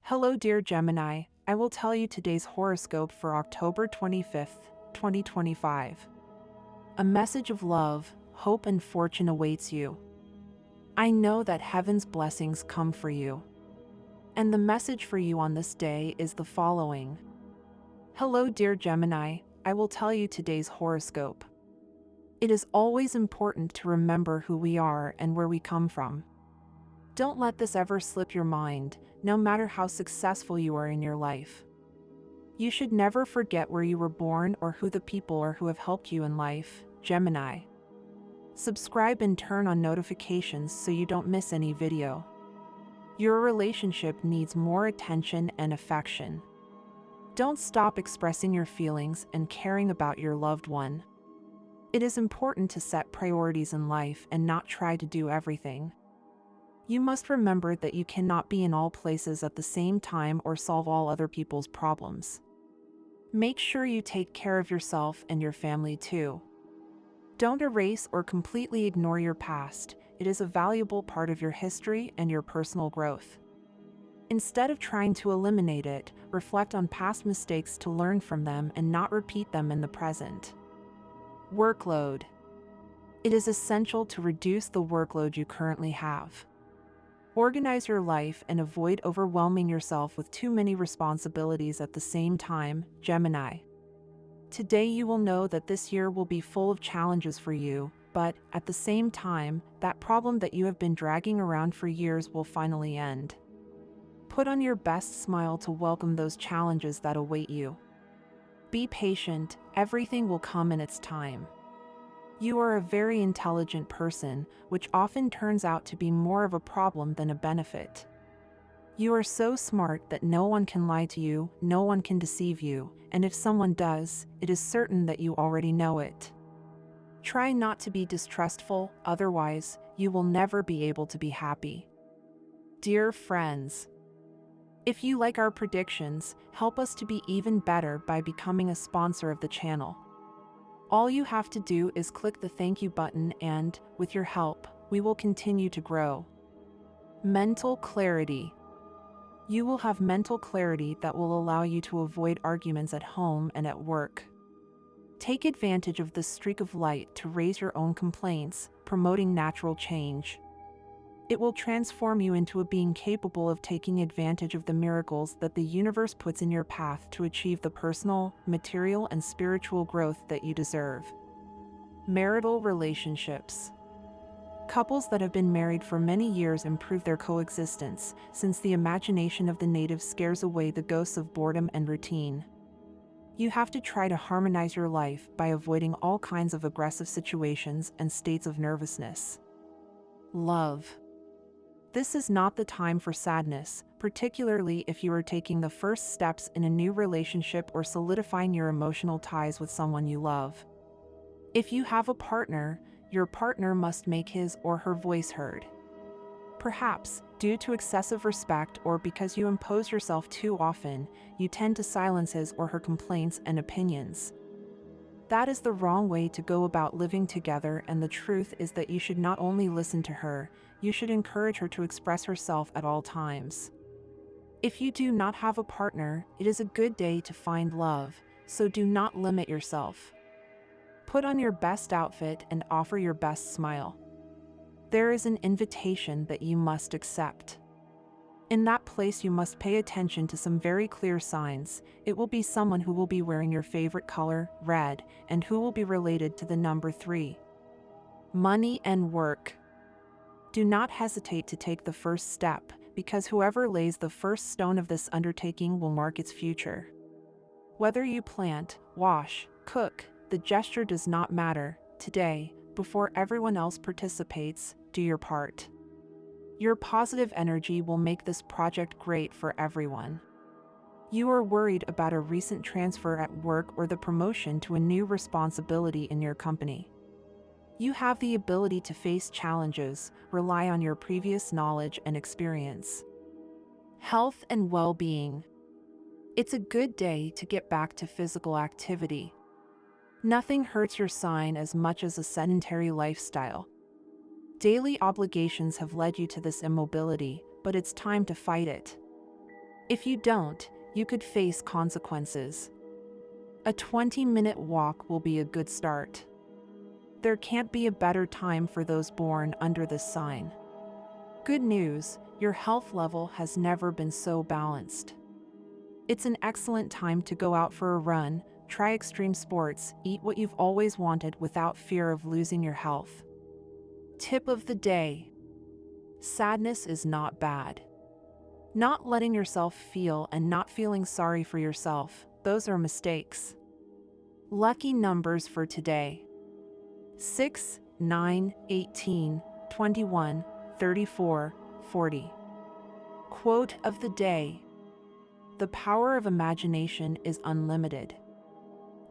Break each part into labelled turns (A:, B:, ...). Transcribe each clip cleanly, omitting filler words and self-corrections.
A: Hello, dear Gemini. I will tell you today's horoscope for October 25th, 2025. A message of love, hope, and fortune awaits you. I know that heaven's blessings come for you. And the message for you on this day is the following. Hello, dear Gemini. I will tell you today's horoscope. It is always important to remember who we are and where we come from. Don't let this ever slip your mind, no matter how successful you are in your life. You should never forget where you were born or who the people are who have helped you in life, Gemini. Subscribe and turn on notifications so you don't miss any video. Your relationship needs more attention and affection. Don't stop expressing your feelings and caring about your loved one. It is important to set priorities in life and not try to do everything. You must remember that you cannot be in all places at the same time or solve all other people's problems. Make sure you take care of yourself and your family too. Don't erase or completely ignore your past. It is a valuable part of your history and your personal growth. Instead of trying to eliminate it, reflect on past mistakes to learn from them and not repeat them in the present. Workload. It is essential to reduce the workload you currently have. Organize your life and avoid overwhelming yourself with too many responsibilities at the same time, Gemini. Today you will know that this year will be full of challenges for you, but at the same time, that problem that you have been dragging around for years will finally end. Put on your best smile to welcome those challenges that await you. Be patient, everything will come in its time. You are a very intelligent person, which often turns out to be more of a problem than a benefit. You are so smart that no one can lie to you, no one can deceive you, and if someone does, it is certain that you already know it. Try not to be distrustful, otherwise, you will never be able to be happy. Dear friends, if you like our predictions, help us to be even better by becoming a sponsor of the channel. All you have to do is click the thank you button and, with your help, we will continue to grow. Mental clarity. You will have mental clarity that will allow you to avoid arguments at home and at work. Take advantage of this streak of light to raise your own complaints, promoting natural change. It will transform you into a being capable of taking advantage of the miracles that the universe puts in your path to achieve the personal, material, and spiritual growth that you deserve. Marital relationships. Couples that have been married for many years improve their coexistence, since the imagination of the native scares away the ghosts of boredom and routine. You have to try to harmonize your life by avoiding all kinds of aggressive situations and states of nervousness. Love. This is not the time for sadness, particularly if you are taking the first steps in a new relationship or solidifying your emotional ties with someone you love. If you have a partner, your partner must make his or her voice heard. Perhaps, due to excessive respect or because you impose yourself too often, you tend to silence his or her complaints and opinions. That is the wrong way to go about living together, and the truth is that you should not only listen to her, you should encourage her to express herself at all times. If you do not have a partner, it is a good day to find love, so do not limit yourself. Put on your best outfit and offer your best smile. There is an invitation that you must accept. In that place you must pay attention to some very clear signs. It will be someone who will be wearing your favorite color, red, and who will be related to the number 3. Money and work. Do not hesitate to take the first step, because whoever lays the first stone of this undertaking will mark its future. Whether you plant, wash, cook, the gesture does not matter. Today, before everyone else participates, do your part. Your positive energy will make this project great for everyone. You are worried about a recent transfer at work or the promotion to a new responsibility in your company. You have the ability to face challenges, rely on your previous knowledge and experience. Health and well-being. It's a good day to get back to physical activity. Nothing hurts your sign as much as a sedentary lifestyle. Daily obligations have led you to this immobility, but it's time to fight it. If you don't, you could face consequences. A 20-minute walk will be a good start. There can't be a better time for those born under this sign. Good news, your health level has never been so balanced. It's an excellent time to go out for a run, try extreme sports, eat what you've always wanted without fear of losing your health. Tip of the day: sadness is not bad. Not letting yourself feel and not feeling sorry for yourself, those are mistakes. Lucky numbers for today: 6, 9, 18, 21, 34, 40. Quote of the day: the power of imagination is unlimited.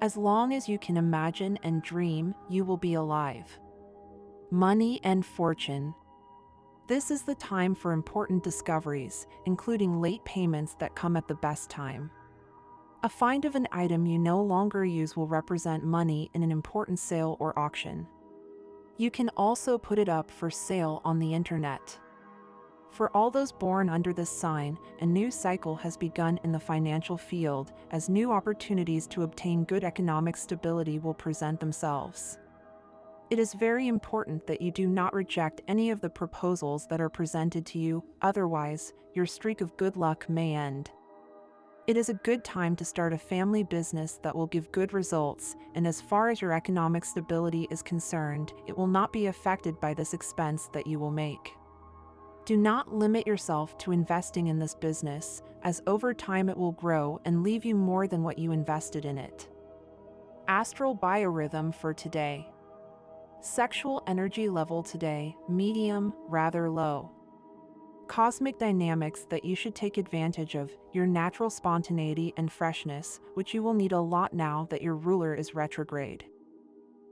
A: As long as you can imagine and dream, you will be alive. Money and fortune. This is the time for important discoveries, including late payments that come at the best time. A find of an item you no longer use will represent money in an important sale or auction. You can also put it up for sale on the internet. For all those born under this sign, a new cycle has begun in the financial field, as new opportunities to obtain good economic stability will present themselves. It is very important that you do not reject any of the proposals that are presented to you, otherwise, your streak of good luck may end. It is a good time to start a family business that will give good results, and as far as your economic stability is concerned, it will not be affected by this expense that you will make. Do not limit yourself to investing in this business, as over time it will grow and leave you more than what you invested in it. Astral biorhythm for today. Sexual energy level today, medium, rather low. Cosmic dynamics that you should take advantage of, your natural spontaneity and freshness, which you will need a lot now that your ruler is retrograde.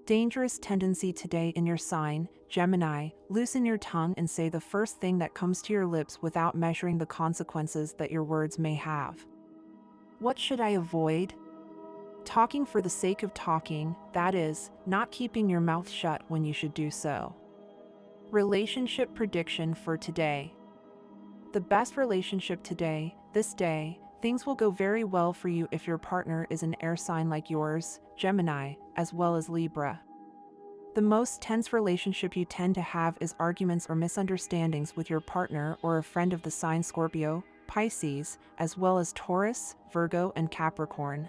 A: Dangerous tendency today in your sign, Gemini: loosen your tongue and say the first thing that comes to your lips without measuring the consequences that your words may have. What should I avoid? Talking for the sake of talking, that is, not keeping your mouth shut when you should do so. Relationship prediction for today. The best relationship today, this day, things will go very well for you if your partner is an air sign like yours, Gemini, as well as Libra. The most tense relationship you tend to have is arguments or misunderstandings with your partner or a friend of the sign Scorpio, Pisces, as well as Taurus, Virgo, and Capricorn.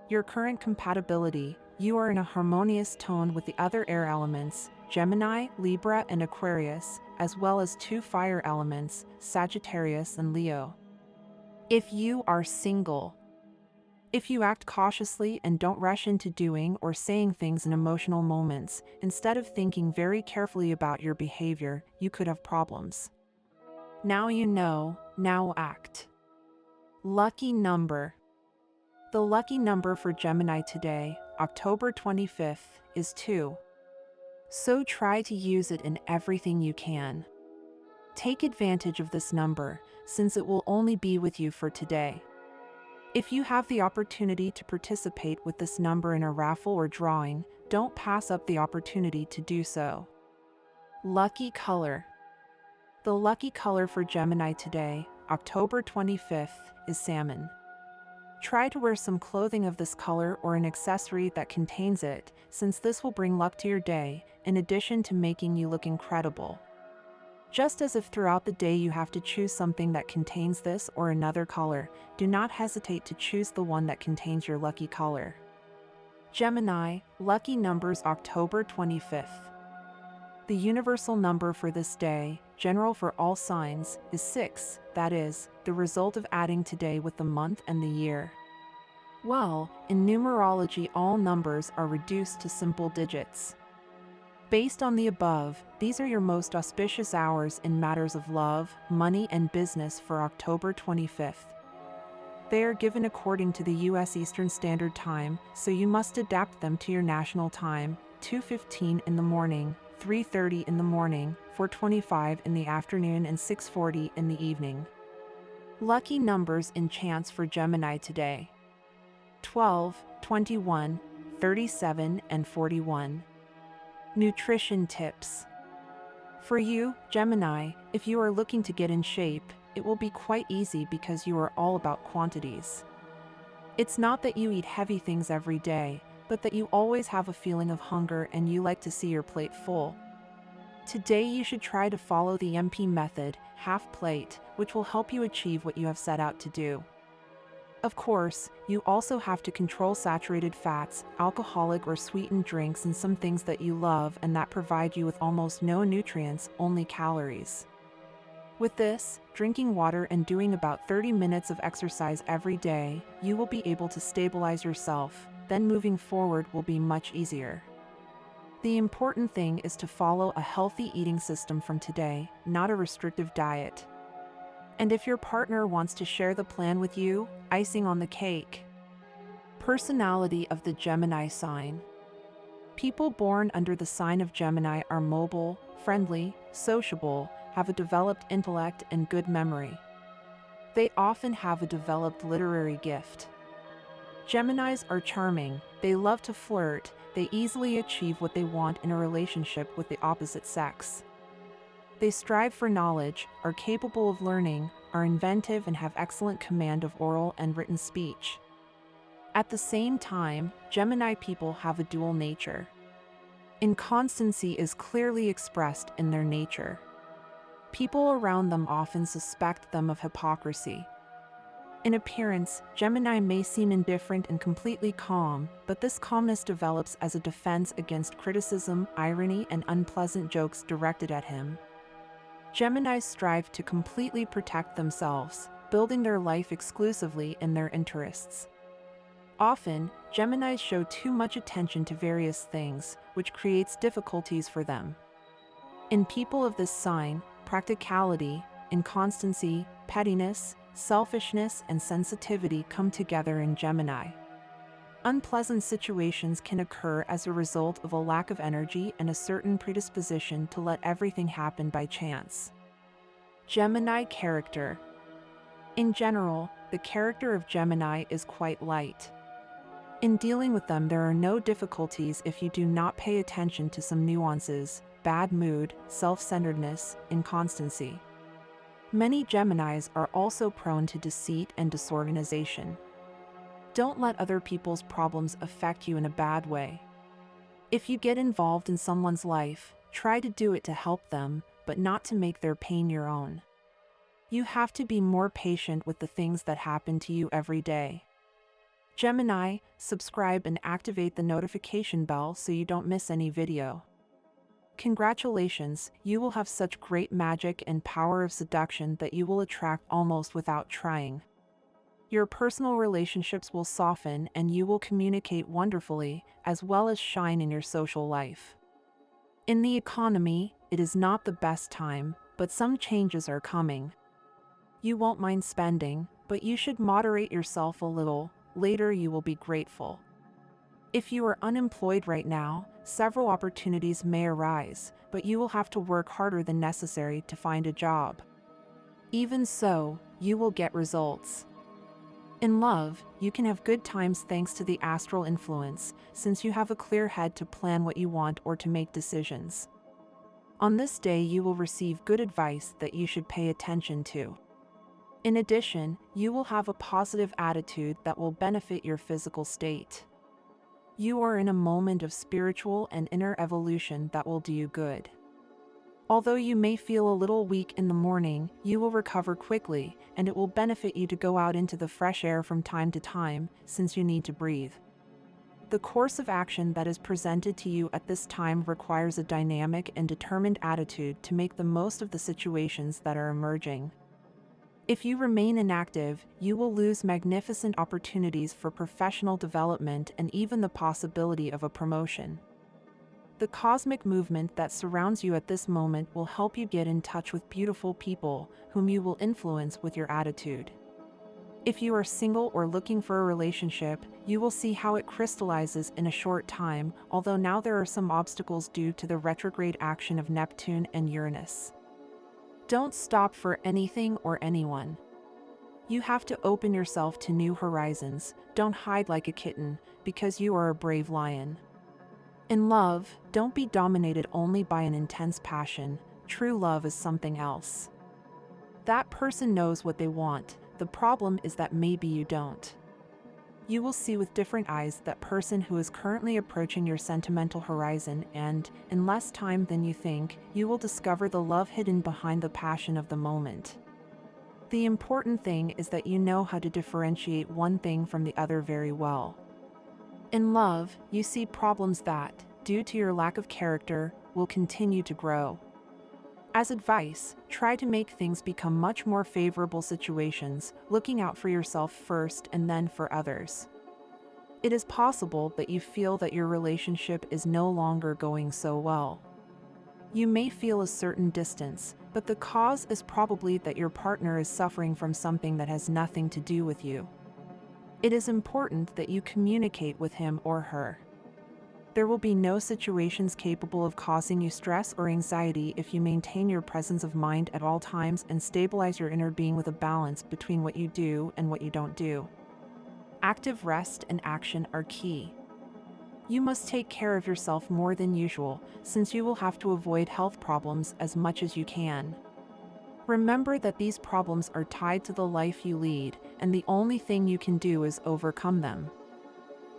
A: Your current compatibility: you are in a harmonious tone with the other air elements, Gemini, Libra, and Aquarius, as well as 2 fire elements, Sagittarius and Leo. If you are single, if you act cautiously and don't rush into doing or saying things in emotional moments, instead of thinking very carefully about your behavior, you could have problems. Now you know, now act. Lucky number. The lucky number for Gemini today, October 25th, is 2. So try to use it in everything you can. Take advantage of this number, since it will only be with you for today. If you have the opportunity to participate with this number in a raffle or drawing, don't pass up the opportunity to do so. Lucky color. The lucky color for Gemini today, October 25th, is salmon. Try to wear some clothing of this color or an accessory that contains it, since this will bring luck to your day, in addition to making you look incredible. Just as if throughout the day you have to choose something that contains this or another color, do not hesitate to choose the one that contains your lucky color. Gemini, lucky numbers October 25th. The universal number for this day, general for all signs, is 6, that is, the result of adding today with the month and the year. Well, in numerology all numbers are reduced to simple digits. Based on the above, these are your most auspicious hours in matters of love, money, and business for October 25th. They are given according to the U.S. Eastern Standard Time, so you must adapt them to your national time: 2:15 in the morning, 3:30 in the morning, 4:25 in the afternoon, and 6:40 in the evening. Lucky numbers in chance for Gemini today: 12, 21, 37, and 41. Nutrition tips. For you, Gemini, if you are looking to get in shape, it will be quite easy because you are all about quantities. It's not that you eat heavy things every day, but that you always have a feeling of hunger and you like to see your plate full. Today you should try to follow the MP method, half plate, which will help you achieve what you have set out to do. Of course, you also have to control saturated fats, alcoholic or sweetened drinks, and some things that you love and that provide you with almost no nutrients, only calories. With this, drinking water and doing about 30 minutes of exercise every day, you will be able to stabilize yourself, then moving forward will be much easier. The important thing is to follow a healthy eating system from today, not a restrictive diet. And if your partner wants to share the plan with you, icing on the cake. Personality of the Gemini sign. People born under the sign of Gemini are mobile, friendly, sociable, have a developed intellect and good memory. They often have a developed literary gift. Geminis are charming, they love to flirt, they easily achieve what they want in a relationship with the opposite sex. They strive for knowledge, are capable of learning, are inventive and have excellent command of oral and written speech. At the same time, Gemini people have a dual nature. Inconstancy is clearly expressed in their nature. People around them often suspect them of hypocrisy. In appearance, Gemini may seem indifferent and completely calm, but this calmness develops as a defense against criticism, irony, and unpleasant jokes directed at him. Geminis strive to completely protect themselves, building their life exclusively in their interests. Often, Geminis show too much attention to various things, which creates difficulties for them. In people of this sign, practicality, inconstancy, pettiness, selfishness, and sensitivity come together in Gemini. Unpleasant situations can occur as a result of a lack of energy and a certain predisposition to let everything happen by chance. Gemini character. In general, the character of Gemini is quite light. In dealing with them, there are no difficulties if you do not pay attention to some nuances: bad mood, self-centeredness, inconstancy. Many Geminis are also prone to deceit and disorganization. Don't let other people's problems affect you in a bad way. If you get involved in someone's life, try to do it to help them, but not to make their pain your own. You have to be more patient with the things that happen to you every day. Gemini, subscribe and activate the notification bell so you don't miss any video. Congratulations, you will have such great magic and power of seduction that you will attract almost without trying. Your personal relationships will soften and you will communicate wonderfully, as well as shine in your social life. In the economy, it is not the best time, but some changes are coming. You won't mind spending, but you should moderate yourself a little. Later you will be grateful. If you are unemployed right now, several opportunities may arise, but you will have to work harder than necessary to find a job. Even so, you will get results. In love, you can have good times thanks to the astral influence, since you have a clear head to plan what you want or to make decisions. On this day you will receive good advice that you should pay attention to. In addition, you will have a positive attitude that will benefit your physical state. You are in a moment of spiritual and inner evolution that will do you good. Although you may feel a little weak in the morning, you will recover quickly, and it will benefit you to go out into the fresh air from time to time, since you need to breathe. The course of action that is presented to you at this time requires a dynamic and determined attitude to make the most of the situations that are emerging. If you remain inactive, you will lose magnificent opportunities for professional development and even the possibility of a promotion. The cosmic movement that surrounds you at this moment will help you get in touch with beautiful people, whom you will influence with your attitude. If you are single or looking for a relationship, you will see how it crystallizes in a short time, although now there are some obstacles due to the retrograde action of Neptune and Uranus. Don't stop for anything or anyone. You have to open yourself to new horizons. Don't hide like a kitten, because you are a brave lion. In love, don't be dominated only by an intense passion. True love is something else. That person knows what they want. The problem is that maybe you don't. You will see with different eyes that person who is currently approaching your sentimental horizon, and, in less time than you think, you will discover the love hidden behind the passion of the moment. The important thing is that you know how to differentiate one thing from the other very well. In love, you see problems that, due to your lack of character, will continue to grow. As advice, try to make things become much more favorable situations, looking out for yourself first and then for others. It is possible that you feel that your relationship is no longer going so well. You may feel a certain distance, but the cause is probably that your partner is suffering from something that has nothing to do with you. It is important that you communicate with him or her. There will be no situations capable of causing you stress or anxiety if you maintain your presence of mind at all times and stabilize your inner being with a balance between what you do and what you don't do. Active rest and action are key. You must take care of yourself more than usual, since you will have to avoid health problems as much as you can. Remember that these problems are tied to the life you lead, and the only thing you can do is overcome them.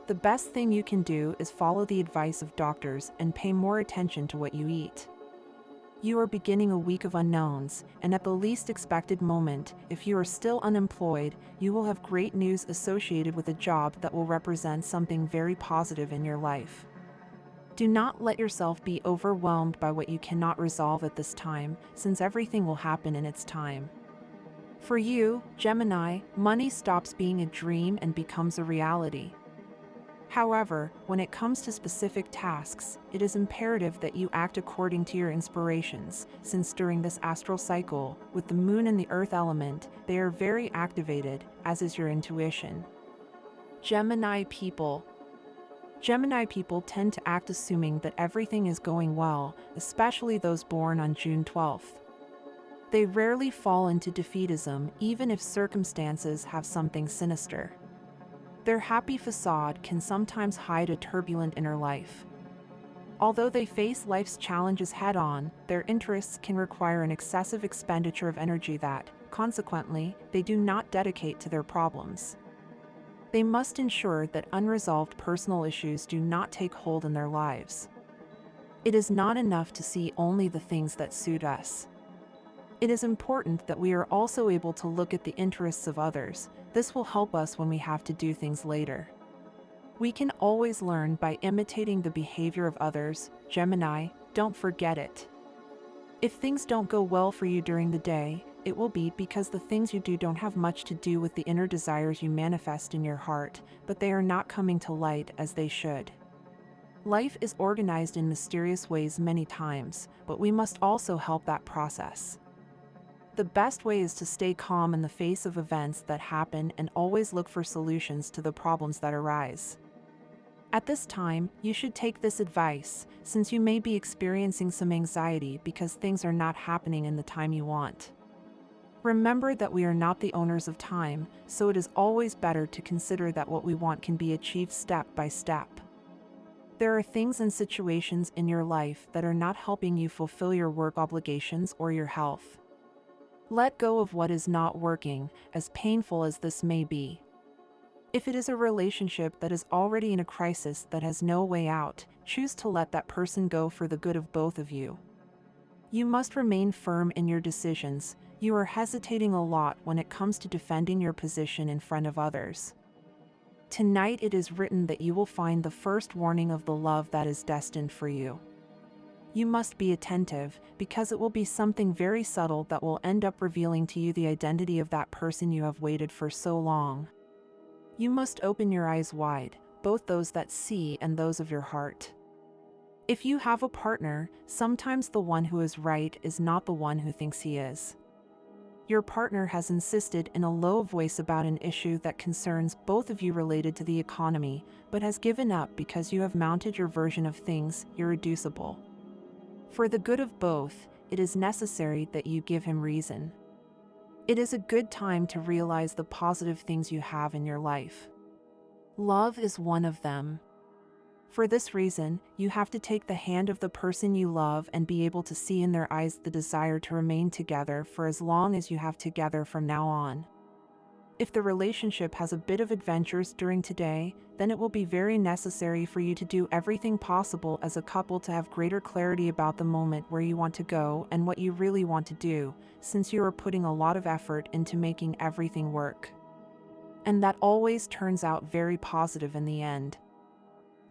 A: The best thing you can do is follow the advice of doctors and pay more attention to what you eat. You are beginning a week of unknowns, and at the least expected moment, if you are still unemployed, you will have great news associated with a job that will represent something very positive in your life. Do not let yourself be overwhelmed by what you cannot resolve at this time, since everything will happen in its time. For you, Gemini, money stops being a dream and becomes a reality. However, when it comes to specific tasks, it is imperative that you act according to your inspirations, since during this astral cycle, with the moon and the earth element, they are very activated, as is your intuition. Gemini people. Gemini people tend to act assuming that everything is going well, especially those born on June 12th. They rarely fall into defeatism, even if circumstances have something sinister. Their happy facade can sometimes hide a turbulent inner life. Although they face life's challenges head-on, their interests can require an excessive expenditure of energy that, consequently, they do not dedicate to their problems. They must ensure that unresolved personal issues do not take hold in their lives. It is not enough to see only the things that suit us. It is important that we are also able to look at the interests of others. This will help us when we have to do things later. We can always learn by imitating the behavior of others. Gemini, don't forget it. If things don't go well for you during the day, it will be because the things you do don't have much to do with the inner desires you manifest in your heart, but they are not coming to light as they should. Life is organized in mysterious ways many times, but we must also help that process. The best way is to stay calm in the face of events that happen and always look for solutions to the problems that arise. At this time, you should take this advice, since you may be experiencing some anxiety because things are not happening in the time you want. Remember that we are not the owners of time, so it is always better to consider that what we want can be achieved step by step. There are things and situations in your life that are not helping you fulfill your work obligations or your health. Let go of what is not working, as painful as this may be. If it is a relationship that is already in a crisis that has no way out, choose to let that person go for the good of both of you. You must remain firm in your decisions. You are hesitating a lot when it comes to defending your position in front of others. Tonight it is written that you will find the first warning of the love that is destined for you. You must be attentive, because it will be something very subtle that will end up revealing to you the identity of that person you have waited for so long. You must open your eyes wide, both those that see and those of your heart. If you have a partner, sometimes the one who is right is not the one who thinks he is. Your partner has insisted in a low voice about an issue that concerns both of you related to the economy, but has given up because you have mounted your version of things irreducible. For the good of both, it is necessary that you give him reason. It is a good time to realize the positive things you have in your life. Love is one of them. For this reason, you have to take the hand of the person you love and be able to see in their eyes the desire to remain together for as long as you have together from now on. If the relationship has a bit of adventures during today, then it will be very necessary for you to do everything possible as a couple to have greater clarity about the moment where you want to go and what you really want to do, since you are putting a lot of effort into making everything work. And that always turns out very positive in the end.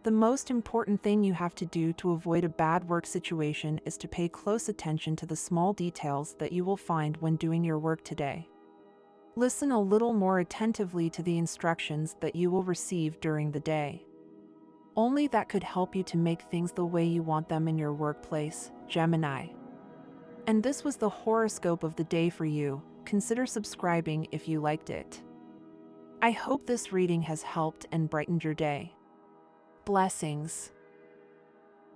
A: The most important thing you have to do to avoid a bad work situation is to pay close attention to the small details that you will find when doing your work today. Listen a little more attentively to the instructions that you will receive during the day. Only that could help you to make things the way you want them in your workplace, Gemini. And this was the horoscope of the day for you. Consider subscribing if you liked it. I hope this reading has helped and brightened your day. Blessings.